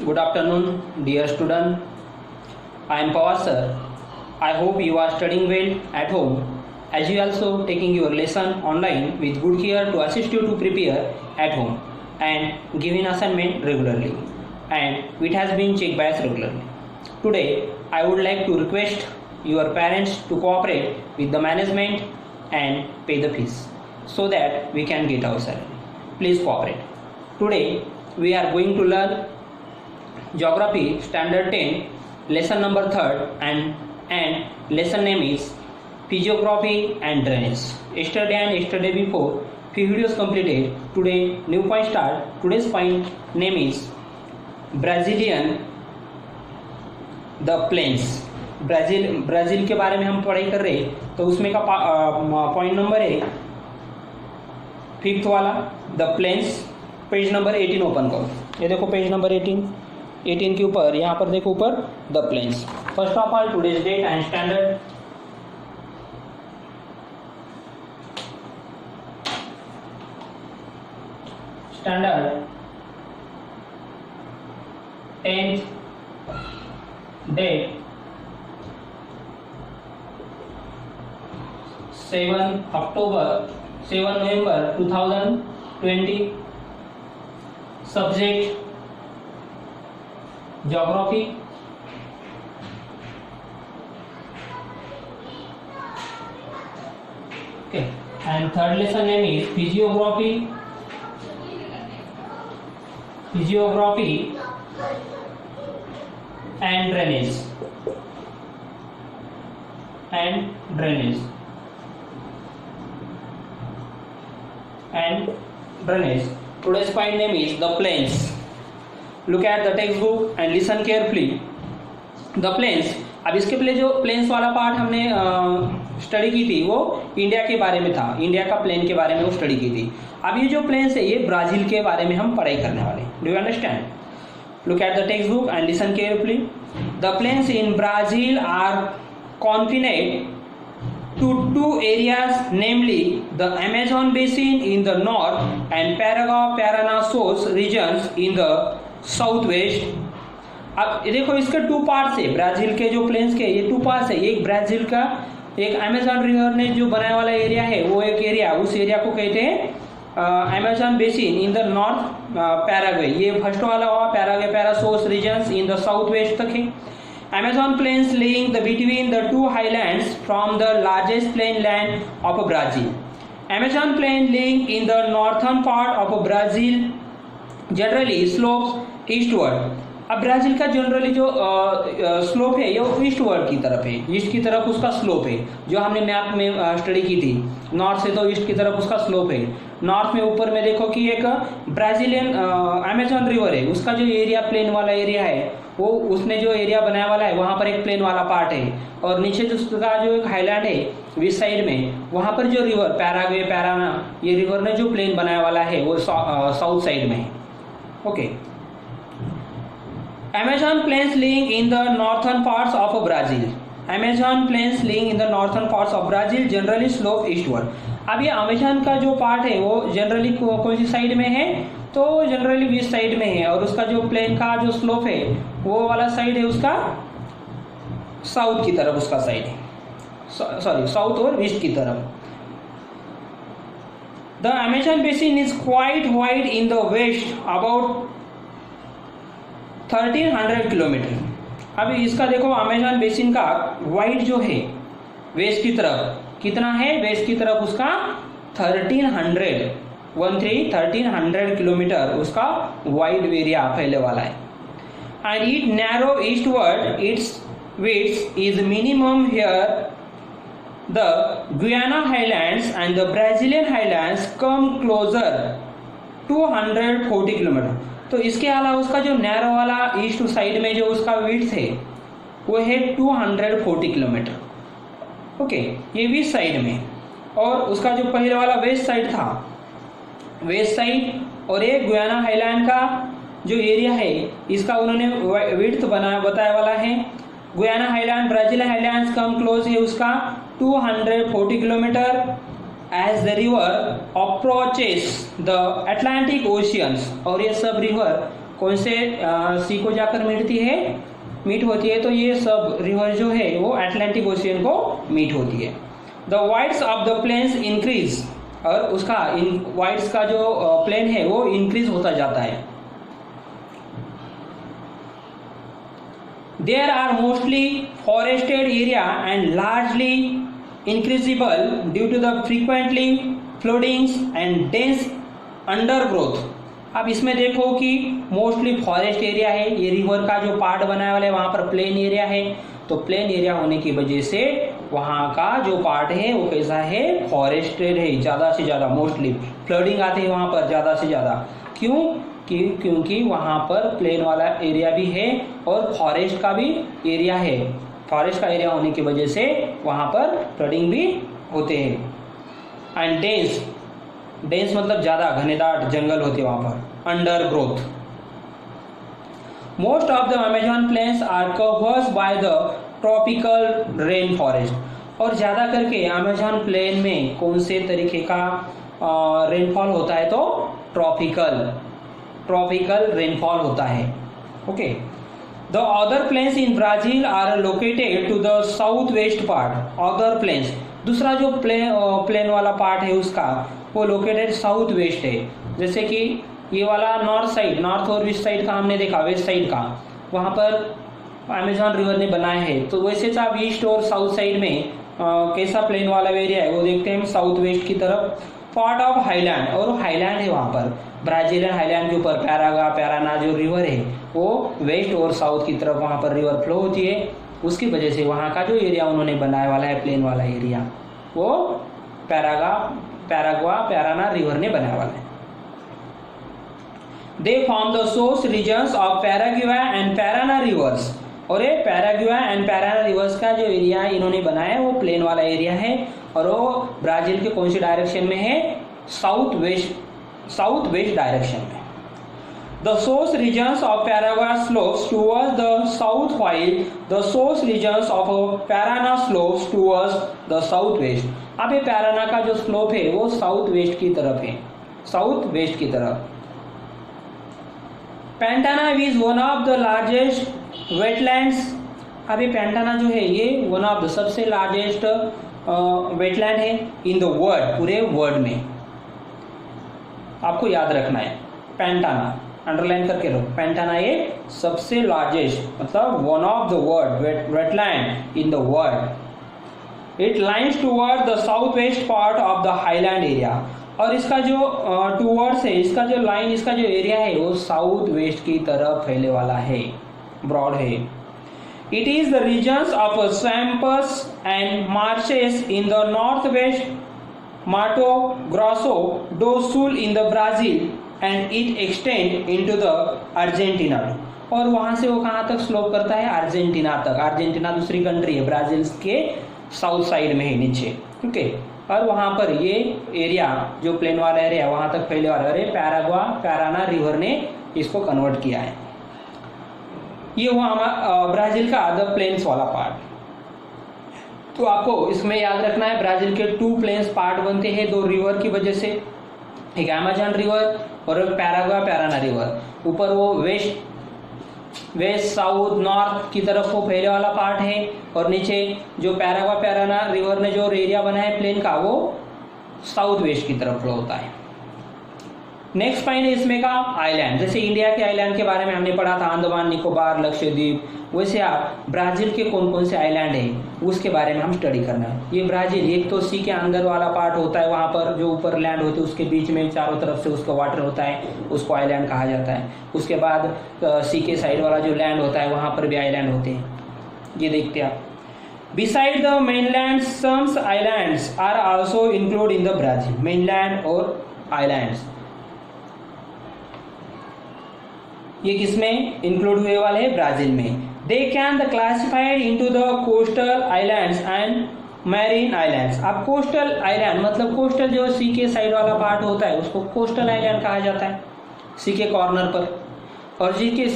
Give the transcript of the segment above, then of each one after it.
Good afternoon, dear student. I am Pawar sir. I hope you are studying well at home, as you also taking your lesson online with good care to assist you to prepare at home and giving assignment regularly, and it has been checked by us regularly. Today, I would like to request your parents to cooperate with the management and pay the fees so that we can get our salary. Please cooperate. Today, we are going to learn Geography Standard 10 lesson number 3rd and lesson name is Physiography and Drainage. Yesterday before few videos completed. Today new point start. Today's point name is Brazilian the plains. Brazil के बारे में हम पढ़ाई कर रहे तो उसमें का पॉइंट नंबर है 5th वाला the plains. Page number 18 open करो. ये देखो पेज नंबर 18 के ऊपर यहाँ पर देखो ऊपर the plains. First of all today's date and standard. Standard 10th date 7 November 2020. Subject Geography. Okay, and third lesson name is Physiography and Drainage. Today's point name is the plains. Look at the textbook and listen carefully. The plains. अब इसके पहले जो planes वाला part हमने study की थी वो India के बारे में था. इंडिया का प्लेन के बारे में वो स्टडी की थी. अब ये जो प्लेन्स है ये ब्राजील के बारे में हम पढ़ाई करने वाले. Do you understand? Look at the textbook and listen carefully. The plains in Brazil are confined to two areas, namely the Amazon basin in the north and Paraná source regions in the southwest. अब देखो इसके 2 parts है. Brazil के जो planes के ये 2 parts है. एक ब्राजील का एक अमेजन रिवर ने जो बनाया वाला एरिया है वो एक एरिया, उस एरिया को कहते हैं Amazon basin in the north Paraguay. ये फर्स्ट वाला हुआ पैराग्वे पैरासोर्स regions in the south west तक है. Amazon plains laying between the two highlands from the largest plain land of Brazil. Amazon plain laying in the northern part of Brazil generally slopes eastward. अब Brazil का generally जो slope है ये eastward की तरफ है. ईस्ट की तरफ उसका स्लोप है जो हमने मैप में स्टडी की थी. नॉर्थ से तो ईस्ट की तरफ उसका स्लोप है. नॉर्थ में ऊपर में देखो कि एक ब्राज़ीलियन अमेजन रिवर है. उसका जो एरिया प्लेन वाला एरिया है वो उसने जो एरिया बनाया वाला है वहाँ पर एक प्लेन वाला पार्ट है. और नीचे जो उसका जो एक हाईलैंड है वेस्ट साइड में वहाँ पर जो रिवर पैराग्वे पैराना ये रिवर ने जो प्लेन बनाया वाला है वो साउथ साइड में है. Okay. Amazon plains lying in the northern parts of Brazil. Amazon plains lying in the northern parts of Brazil generally slope eastward. अब ये अमेजन का जो पार्ट है वो जनरली कौन सी साइड में है तो जनरली वेस्ट साइड में है. और उसका जो प्लेन का जो स्लोप है वो वाला साइड है उसका साउथ की तरफ. उसका साइड है सॉरी साउथ और वेस्ट की तरफ. The Amazon basin is quite wide in the west about 1300 kilometre. अब इसका देखो अमेजन बेसिन का वाइड जो है वेस्ट की तरफ कितना है. वेस्ट की तरफ उसका 1300 किलोमीटर उसका वाइड एरिया फैले वाला है. And it narrow eastward it's width is minimum here. The Guyana highlands and the Brazilian highlands come closer 240 kilometre. तो इसके अलावा उसका जो नैरो वाला ईस्ट साइड में जो उसका विड्थ है वो है 240 किलोमीटर. ओके, ये वेस्ट साइड में. और उसका जो पहले वाला वेस्ट साइड था वेस्ट साइड और ये गुयाना हाईलैंड का जो एरिया है इसका उन्होंने विड्थ बताया वाला है. Guyana highland Brazilian highlands come close है उसका 240 kilometre. as the river approaches the Atlantic Oceans, और ये सब रिवर कौन से सी को जाकर मीट होती है, तो ये सब रिवर जो है वो अटलांटिक ओशियन को मीट होती है। The wides of the plains increase, और उसका वाइड्स का जो प्लेन है वो इंक्रीज होता जाता है। There are mostly forested area and largely inaccessible due to the frequently floodings and dense undergrowth. अब इसमें देखो कि मोस्टली फॉरेस्ट एरिया है, ये रिवर का जो पार्ट बनाने वाला है वहां पर प्लेन एरिया है, तो प्लेन एरिया होने की वजह से वहां का जो पार्ट है वो कैसा है, फॉरेस्टेड है, ज्यादा से ज्यादा मोस्टली फ्लडिंग आते हैं वहां पर ज्यादा से ज्यादा। क्यों? क्योंकि वहां पर प्लेन वाला एरिया भी है और फॉरेस्ट का भी एरिया है। फॉरेस्ट का एरिया होने की वजह से वहां पर फ्लडिंग भी होते हैं। एंड डेंस मतलब ज्यादा घनेदाट जंगल होते हैं वहां पर। Undergrowth. Most of the Amazon plains are covered by the tropical rain forest. और ज्यादा करके अमेजन प्लेन में कौन से तरीके का रेनफॉल होता है, तो ट्रॉपिकल रेनफॉल होता है। Okay. The other plains in Brazil are located to the south west part. Other plains, दूसरा जो प्लेन वाला पार्ट है उसका वो लोकेटेड साउथ वेस्ट है। जैसे कि ये वाला नॉर्थ और वेस्ट साइड का हमने देखा, वेस्ट साइड का वहां पर अमेजन रिवर ने बनाया है, तो वैसे आप ईस्ट और साउथ साइड में कैसा प्लेन वाला एरिया है वो देखते हैं साउथ वेस्ट की तरफ। पार्ट ऑफ हाईलैंड, और हाईलैंड है वहां पर, ब्राजीलियन हाईलैंड के ऊपर पैराना जो रिवर है वो वेस्ट और साउथ की तरफ वहां पर रिवर फ्लो होती है। उसकी वजह से वहां का जो एरिया उन्होंने बनाया वाला है प्लेन वाला एरिया, वो पैराना रिवर ने बनाया वाला है। They form the source regions of Paraguay and Parana rivers. और ये पैराग्वा एंड पैराना रिवर्स का जो एरिया इन्होंने बनाया है वो प्लेन वाला एरिया है, और वो ब्राजील के कौन सी डायरेक्शन में है, साउथ वेस्ट डायरेक्शन में। The source regions of Paragua slopes towards the south, while the source regions of Parana slopes towards the southwest. अब ये पैराना का जो स्लोप है वो साउथ वेस्ट की तरफ है, साउथ वेस्ट की तरफ। Pantanal is one of the largest wetlands. अब ये पैंटाना जो है ये वन ऑफ द सबसे लार्जेस्ट वेटलैंड है इन द वर्ल्ड, पूरे वर्ल्ड में। आपको याद रखना है पैंटाना, अंडरलाइन करके रहो। पैंटाना ये सबसे लार्जेस्ट मतलब one of the world wetland in the world. It lines toward the south west part of the highland area. और इसका जो टूवर्ड्स है, इसका जो लाइन, इसका जो एरिया है वो साउथ वेस्ट की तरफ फैले वाला है, ब्रॉड है। It is the regions of swamps and marshes in the north west, Mato Grosso do Sul in the Brazil and it extend into the Argentina. और वहां से वो कहां तक स्लोप करता है, अर्जेंटीना तक। अर्जेंटीना दूसरी कंट्री है, ब्राजील के साउथ साइड में है नीचे, ठीक है। और वहां पर ये एरिया जो प्लेन वाला एरिया वहां तक फैले वाला है, पैराना रिवर ने इसको कन्वर्ट किया है। ये हुआ हमारा ब्राजील का द प्लेन्स वाला पार्ट। तो आपको इसमें याद रखना है ब्राजील के 2 प्लेन्स पार्ट बनते हैं 2 रिवर की वजह से, एक अमेजन रिवर और पैराना रिवर। ऊपर वो वेस्ट साउथ नॉर्थ की तरफ वो फैले वाला पार्ट है, और नीचे जो पैराना रिवर ने जो एरिया बना है प्लेन का वो साउथ वेस्ट की तरफ फ्लो होता है। नेक्स्ट पॉइंट है इसमें का आइलैंड। जैसे इंडिया के आइलैंड के बारे में हमने पढ़ा था, अंडमान निकोबार लक्षद्वीप, वैसे आप ब्राजील के कौन कौन से आइलैंड है उसके बारे में हम स्टडी करना है। ये ब्राजील एक तो सी के अंदर वाला पार्ट होता है, वहां पर जो ऊपर लैंड होती है उसके बीच में चारों तरफ से उसका वाटर होता है, उसको आइलैंड कहा जाता है। उसके बाद सी के साइड वाला जो लैंड होता है वहां पर भी आइलैंड होते हैं, ये देखते हैं आप। Beside the mainland, some islands are also included in the Brazil. Mainland और islands ये किसमें इंक्लूड हुए वाले हैं, ब्राजील में। They can be classified into the coastal islands and marine islands. अब कोस्टल आइलैंड मतलब कोस्टल जो सी के साइड वाला पार्ट होता है उसको कोस्टल आइलैंड कहा जाता है, सी के कॉर्नर पर। और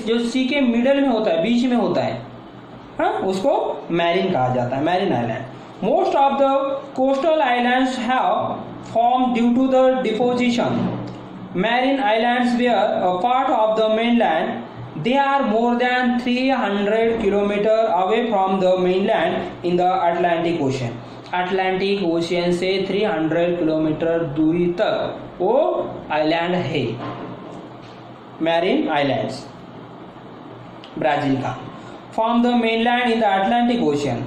जो सी के मिडल में होता है, बीच में होता है, हाँ, उसको मैरीन कहा जाता है, marine island. Most of the coastal islands have form due to the deposition marine islands were a part of the mainland. They are more than 300 kilometers away from the mainland in the Atlantic Ocean. Atlantic ocean से 300 kilometre दूरी तक वो island है, marine islands Brazil का. From the mainland in the Atlantic ocean.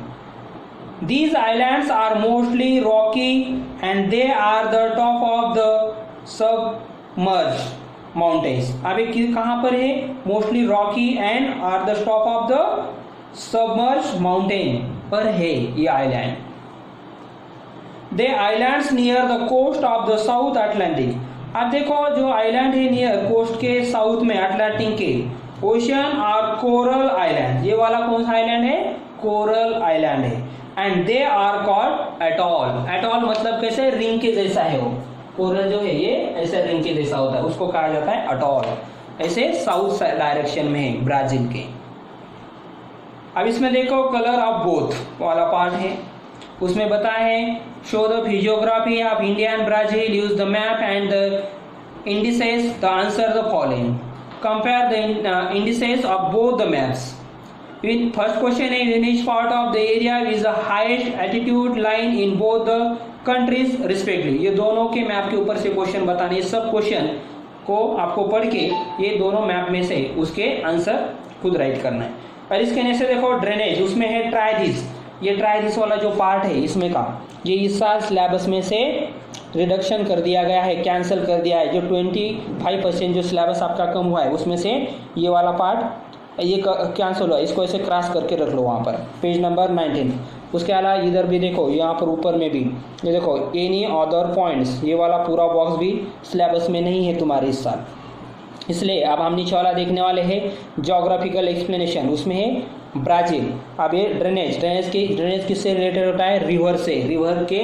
These islands are mostly rocky and they are the top of the submerged mountains. अभी कहाँ पर है? Mostly rocky and are the top of the submerged mountain पर है ये island. The islands near the coast of the South Atlantic. अब देखो जो आइलैंड है नियर कोस्ट के साउथ में अटलांटिक के ओशियन और कोरल आइलैंड. ये वाला कौन सा आइलैंड है? कोरल आइलैंड है. And they are called atoll. Atoll मतलब कैसे रिंग के जैसा है. वो कोरल जो है ये ऐसे रिंग के जैसा होता है, उसको कहा जाता है अटॉल. ऐसे साउथ डायरेक्शन में है ब्राजील के. अब इसमें देखो कलर ऑफ बोथ वाला पार्ट है, उसमें बताया है show the physiography of India and Brazil, use the map and the indices, the answer the following, compare the indices of both the maps. First question है in each part of the area is the highest altitude line in both the countries respectively. ये दोनों के map के ऊपर से question बताने. ये सब क्वेश्चन को आपको पढ़ के ये दोनों मैप में से उसके आंसर खुद राइट करना है. और इसके नीचे देखो ड्रेनेज, उसमें है ट्राई दिस. ये ट्राई दिस वाला जो पार्ट है इसमें का ये इस साल सिलेबस में से रिडक्शन कर दिया गया है, कैंसिल कर दिया है. जो 25% जो सिलेबस आपका कम हुआ है उसमें से ये वाला पार्ट ये कैंसिल हुआ. इसको ऐसे क्रॉस करके रख लो वहाँ पर पेज नंबर 19. उसके अलावा इधर भी देखो यहाँ पर ऊपर में भी ये देखो एनी अदर पॉइंट्स, ये वाला पूरा बॉक्स भी सिलेबस में नहीं है तुम्हारे इस साल. इसलिए अब हम नीचे वाला देखने वाले हैं ज्योग्राफिकल एक्सप्लेनेशन. उसमें है ब्राजील. अब ये ड्रेनेज किससे रिलेटेड होता है? रिवर से, रिवर के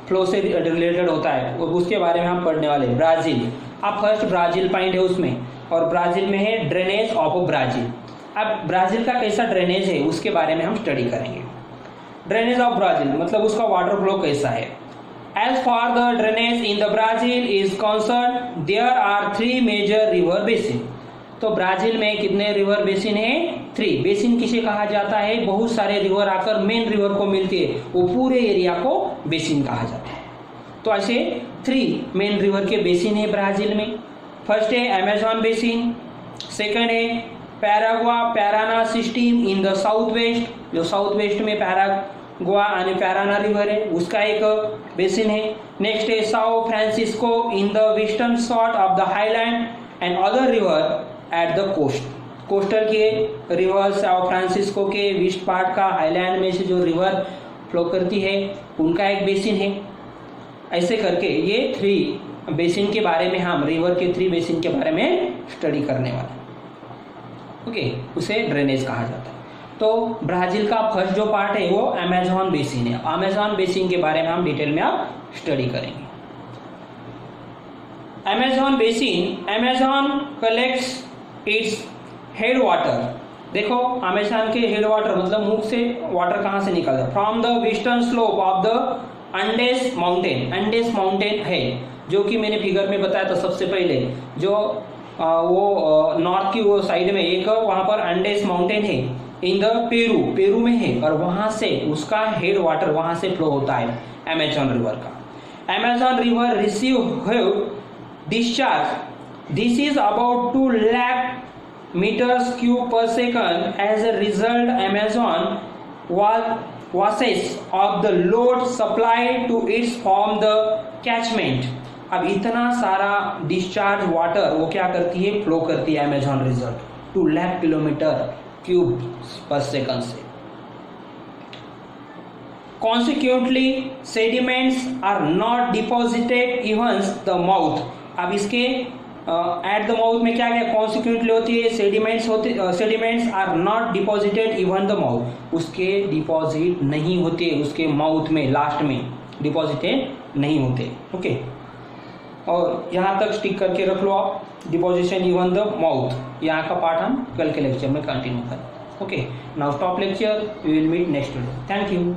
फ्लो से रिलेटेड होता है, उसके बारे में हम पढ़ने वाले. ब्राजील. अब फर्स्ट ब्राजील पॉइंट है उसमें, और ब्राजील में है ड्रेनेज ऑफ ब्राजील. अब ब्राजील का कैसा ड्रेनेज है उसके बारे में हम स्टडी करेंगे. ड्रेनेज ऑफ ब्राजील मतलब उसका वाटर फ्लो कैसा है. As far the drainage in the Brazil is concerned, there are 3 major river basin. तो ब्राजील में कितने रिवर बेसिन है? 3. बेसिन किसे कहा जाता है? बहुत सारे रिवर आकर मेन रिवर को मिलती है, वो पूरे एरिया को बेसिन कहा जाता है. तो ऐसे 3 मेन रिवर के बेसिन है ब्राजील में. फर्स्ट है अमेजॉन बेसिन, सेकंड है Paraguay Parana system in the south west. जो साउथ वेस्ट में पैरागुआ आणि पैराना रिवर है उसका एक बेसिन है. नेक्स्ट है Sao Francisco in the western short of the highland and other river at the coast. Coastal के रिवर साओ फ्रांसिस्को के वेस्ट पार्ट का हाईलैंड में से जो रिवर फ्लो करती है उनका एक बेसिन है. ऐसे करके ये 3 बेसिन के बारे में हम रिवर के 3 बेसिन के बारे में स्टडी करने वाले. ओके, उसे ड्रेनेज कहा जाता है. तो ब्राजील का फर्स्ट जो पार्ट है वो अमेजॉन बेसिन है. अमेजॉन बेसिन के बारे में हम डिटेल में आप स्टडी करेंगे. Amazon basin, Amazon collects its head water. देखो अमेजॉन के हेड वाटर मतलब मुख से वाटर कहाँ से निकलता है? From the western slope of the Andes mountain. Andes mountain है जो कि मैंने फिगर में बताया था सबसे पहले. जो वो नॉर्थ की वो साइड में एक वहां पर अंडेस माउंटेन है इन द पेरू में है, और वहां से उसका हेड वाटर वहां से फ्लो होता है अमेजॉन रिवर का. Amazon river receive discharge. This is about 2 lakh meters cube per second. As a result, Amazon washes of the load supplied to its from the catchment. अब इतना सारा डिस्चार्ज वाटर वो क्या करती है? फ्लो करती है Amazon reserve 2 lakh kilometre cube पर सेकंड से. Consequently, sediments are not deposited even the mouth. अब इसके एट द माउथ में क्या क्या कॉन्सिक्वेंटली होती है? Sediments are not deposited even the mouth. उसके डिपॉजिट नहीं होते उसके माउथ में, लास्ट में डिपॉजिटेड नहीं होते. ओके, और यहाँ तक स्टिक करके रख लो आप, डिपॉजिशन इवन द माउथ. यहाँ का पार्ट हम कल के लेक्चर में कंटिन्यू करें. Okay, now stop lecture, we will meet next video. Thank you.